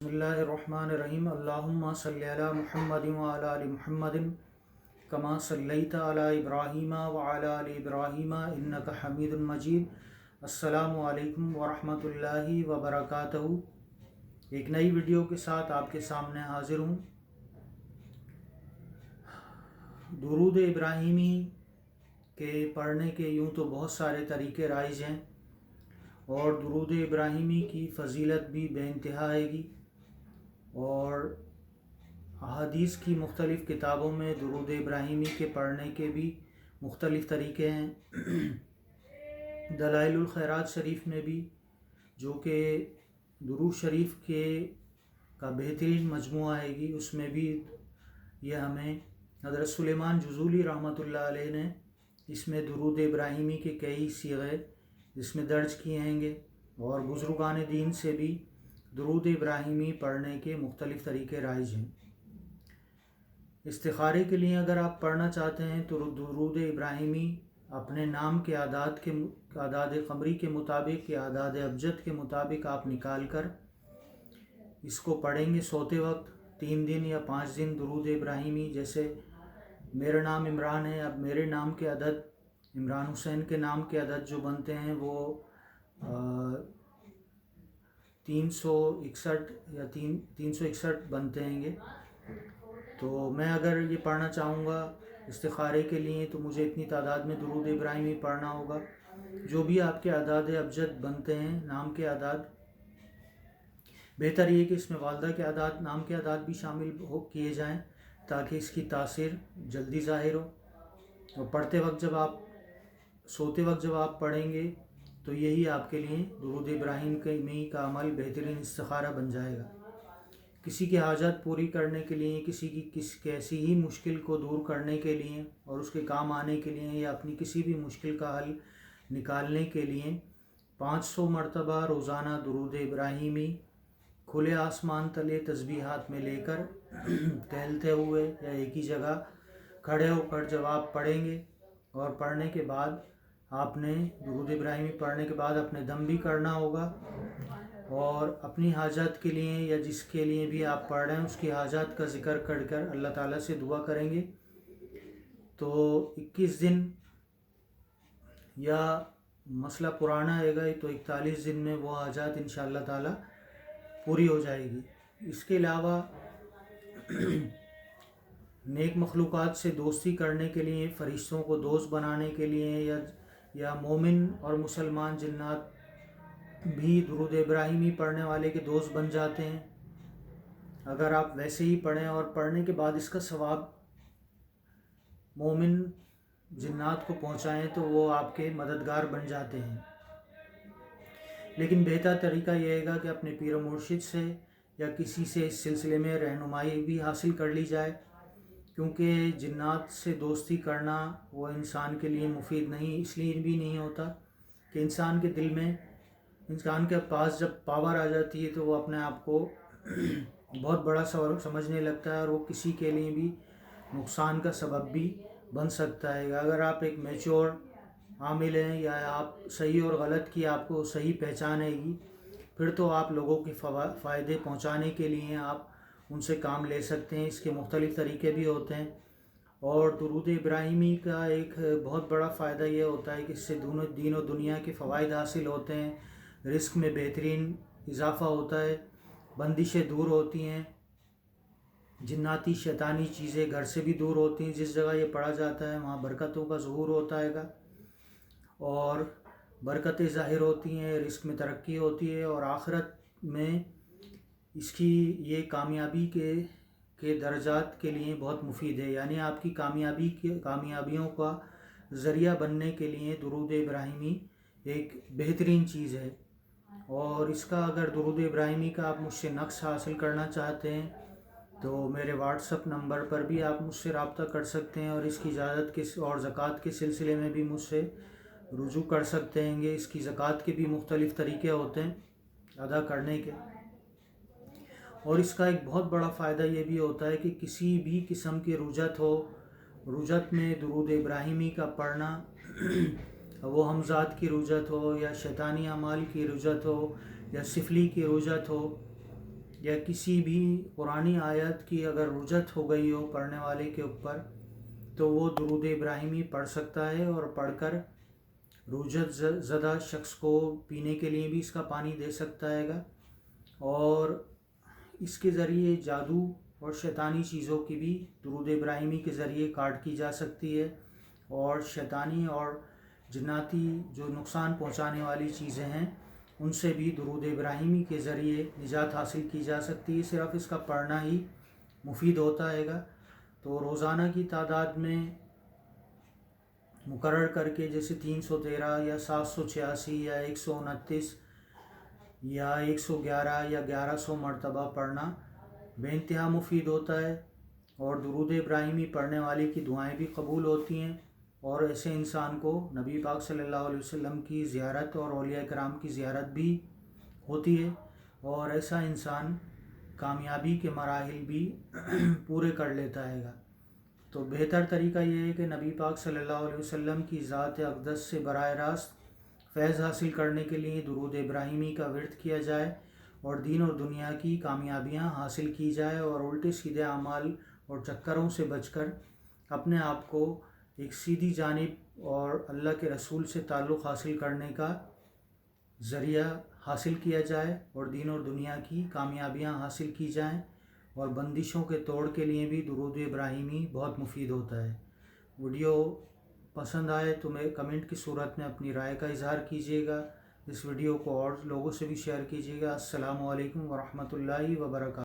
بسم اللہ الرحمن الرحیم اللہم صلی علی محمد وعلی آل محمد کما صلیت علی ابراہیم وعلی آل ابراہیم انک حمید مجید۔ السلام علیکم ورحمۃ اللہ وبرکاتہ۔ ایک نئی ویڈیو کے ساتھ آپ کے سامنے حاضر ہوں۔ درود ابراہیمی کے پڑھنے کے یوں تو بہت سارے طریقے رائج ہیں، اور درود ابراہیمی کی فضیلت بھی بے انتہا ہے گی، اور احادیث کی مختلف کتابوں میں درود ابراہیمی کے پڑھنے کے بھی مختلف طریقے ہیں۔ دلائل الخیرات شریف میں بھی، جو کہ درود شریف کا بہترین مجموعہ ہے گی، اس میں بھی یہ ہمیں حضرت سلیمان جزولی رحمۃ اللہ علیہ نے اس میں درود ابراہیمی کے کئی صیغے اس میں درج کیے ہیں گے، اور بزرگان دین سے بھی درود ابراہیمی پڑھنے کے مختلف طریقے رائج ہیں۔ استخارے کے لیے اگر آپ پڑھنا چاہتے ہیں تو درود ابراہیمی اپنے نام کے اعداد قمری کے مطابق یا اعداد ابجد کے مطابق آپ نکال کر اس کو پڑھیں گے سوتے وقت 3 دن یا 5 دن درود ابراہیمی۔ جیسے میرا نام عمران ہے، اب میرے نام کے عدد، عمران حسین کے نام کے عدد جو بنتے ہیں وہ 361 یا 361 بنتے ہیں گے۔ تو میں اگر یہ پڑھنا چاہوں گا استخارے کے لیے تو مجھے اتنی تعداد میں درود ابراہیمی پڑھنا ہوگا۔ جو بھی آپ کے اعداد ابجد بنتے ہیں، نام کے اعداد، بہتر یہ کہ اس میں والدہ کے اعداد، نام کے اعداد بھی شامل کیے جائیں تاکہ اس کی تاثیر جلدی ظاہر ہو۔ اور پڑھتے وقت سوتے وقت جب آپ پڑھیں گے تو یہی آپ کے لیے درود ابراہیم کا عمل بہترین استخارہ بن جائے گا۔ کسی کی حاجت پوری کرنے کے لیے، کسی کی کیسی ہی مشکل کو دور کرنے کے لیے اور اس کے کام آنے کے لیے، یا اپنی کسی بھی مشکل کا حل نکالنے کے لیے 500 مرتبہ روزانہ درود ابراہیمی کھلے آسمان تلے تسبیحات میں لے کر ٹہلتے ہوئے یا ایک ہی جگہ کھڑے ہو کر جب آپ پڑھیں گے، اور پڑھنے کے بعد آپ نے درود ابراہیمی پڑھنے کے بعد اپنے دم بھی کرنا ہوگا، اور اپنی حاجات کے لیے یا جس کے لیے بھی آپ پڑھ رہے ہیں اس کی حاجات کا ذکر کر کر اللہ تعالیٰ سے دعا کریں گے تو 21 دن، یا مسئلہ پرانا آئے گا تو 41 دن میں وہ حاجات انشاءاللہ تعالیٰ پوری ہو جائے گی۔ اس کے علاوہ نیک مخلوقات سے دوستی کرنے کے لیے، فرشتوں کو دوست بنانے کے لیے، یا مومن اور مسلمان جنات بھی درود ابراہیمی پڑھنے والے کے دوست بن جاتے ہیں۔ اگر آپ ویسے ہی پڑھیں اور پڑھنے کے بعد اس کا ثواب مومن جنات کو پہنچائیں تو وہ آپ کے مددگار بن جاتے ہیں۔ لیکن بہتر طریقہ یہ ہے کہ اپنے پیر و مرشد سے یا کسی سے اس سلسلے میں رہنمائی بھی حاصل کر لی جائے، کیونکہ جنات سے دوستی کرنا وہ انسان کے لیے مفید نہیں، اس لیے بھی نہیں ہوتا کہ انسان کے دل میں، انسان کے پاس جب پاور آ جاتی ہے تو وہ اپنے آپ کو بہت بڑا سمجھنے لگتا ہے، اور وہ کسی کے لیے بھی نقصان کا سبب بھی بن سکتا ہے۔ اگر آپ ایک میچور عامل ہیں، یا آپ صحیح اور غلط کی آپ کو صحیح پہچان ہے گی، پھر تو آپ لوگوں کے فائدے پہنچانے کے لیے آپ ان سے کام لے سکتے ہیں۔ اس کے مختلف طریقے بھی ہوتے ہیں، اور درود ابراہیمی کا ایک بہت بڑا فائدہ یہ ہوتا ہے کہ اس سے دین و دنیا کے فوائد حاصل ہوتے ہیں، رزق میں بہترین اضافہ ہوتا ہے، بندشیں دور ہوتی ہیں، جناتی شیطانی چیزیں گھر سے بھی دور ہوتی ہیں۔ جس جگہ یہ پڑھا جاتا ہے وہاں برکتوں کا ظہور ہوتا ہے گا، اور برکتیں ظاہر ہوتی ہیں، رزق میں ترقی ہوتی ہے، اور آخرت میں اس کی یہ کامیابی کے درجات کے لیے بہت مفید ہے۔ یعنی آپ کی کامیابیوں کا ذریعہ بننے کے لیے درود ابراہیمی ایک بہترین چیز ہے۔ اور اس کا اگر درود ابراہیمی کا آپ مجھ سے نقش حاصل کرنا چاہتے ہیں تو میرے واٹس اپ نمبر پر بھی آپ مجھ سے رابطہ کر سکتے ہیں، اور اس کی اجازت اور زکوٰۃ کے سلسلے میں بھی مجھ سے رجوع کر سکتے ہیں گے۔ اس کی زکوٰۃ کے بھی مختلف طریقے ہوتے ہیں ادا کرنے کے، اور اس کا ایک بہت بڑا فائدہ یہ بھی ہوتا ہے کہ کسی بھی قسم کی رجت میں درود ابراہیمی کا پڑھنا، وہ حمزات کی رجت ہو، یا شیطانی اعمال کی رجت ہو، یا سفلی کی رجت ہو، یا کسی بھی قرآنی آیت کی اگر رجت ہو گئی ہو پڑھنے والے کے اوپر تو وہ درود ابراہیمی پڑھ سکتا ہے، اور پڑھ کر رجت زدہ شخص کو پینے کے لیے بھی اس کا پانی دے سکتا ہے گا، اور اس کے ذریعے جادو اور شیطانی چیزوں کی بھی درود ابراہیمی کے ذریعے کاٹ کی جا سکتی ہے، اور شیطانی اور جناتی جو نقصان پہنچانے والی چیزیں ہیں ان سے بھی درود ابراہیمی کے ذریعے نجات حاصل کی جا سکتی ہے۔ صرف اس کا پڑھنا ہی مفید ہوتا ہے گا۔ تو روزانہ کی تعداد میں مقرر کر کے جیسے 313 یا 786 یا 129 یا 111 یا 1100 مرتبہ پڑھنا بے انتہا مفید ہوتا ہے، اور درود ابراہیمی پڑھنے والے کی دعائیں بھی قبول ہوتی ہیں، اور ایسے انسان کو نبی پاک صلی اللہ علیہ وسلم کی زیارت اور اولیاء کرام کی زیارت بھی ہوتی ہے، اور ایسا انسان کامیابی کے مراحل بھی پورے کر لیتا ہے گا۔ تو بہتر طریقہ یہ ہے کہ نبی پاک صلی اللہ علیہ وسلم کی ذات اقدس سے براہ راست فیض حاصل کرنے کے لیے درود ابراہیمی کا ورد کیا جائے، اور دین اور دنیا کی کامیابیاں حاصل کی جائے، اور الٹے سیدھے اعمال اور چکروں سے بچ کر اپنے آپ کو ایک سیدھی جانب اور اللہ کے رسول سے تعلق حاصل کرنے کا ذریعہ حاصل کیا جائے، اور دین اور دنیا کی کامیابیاں حاصل کی جائیں، اور بندشوں کے توڑ کے لیے بھی درود ابراہیمی بہت مفید ہوتا ہے۔ ویڈیو پسند آئے تو میں کمنٹ کی صورت میں اپنی رائے کا اظہار کیجیے گا۔ اس ویڈیو کو اور لوگوں سے بھی شیئر کیجیے گا۔ السلام علیکم ورحمۃ اللہ وبرکاتہ۔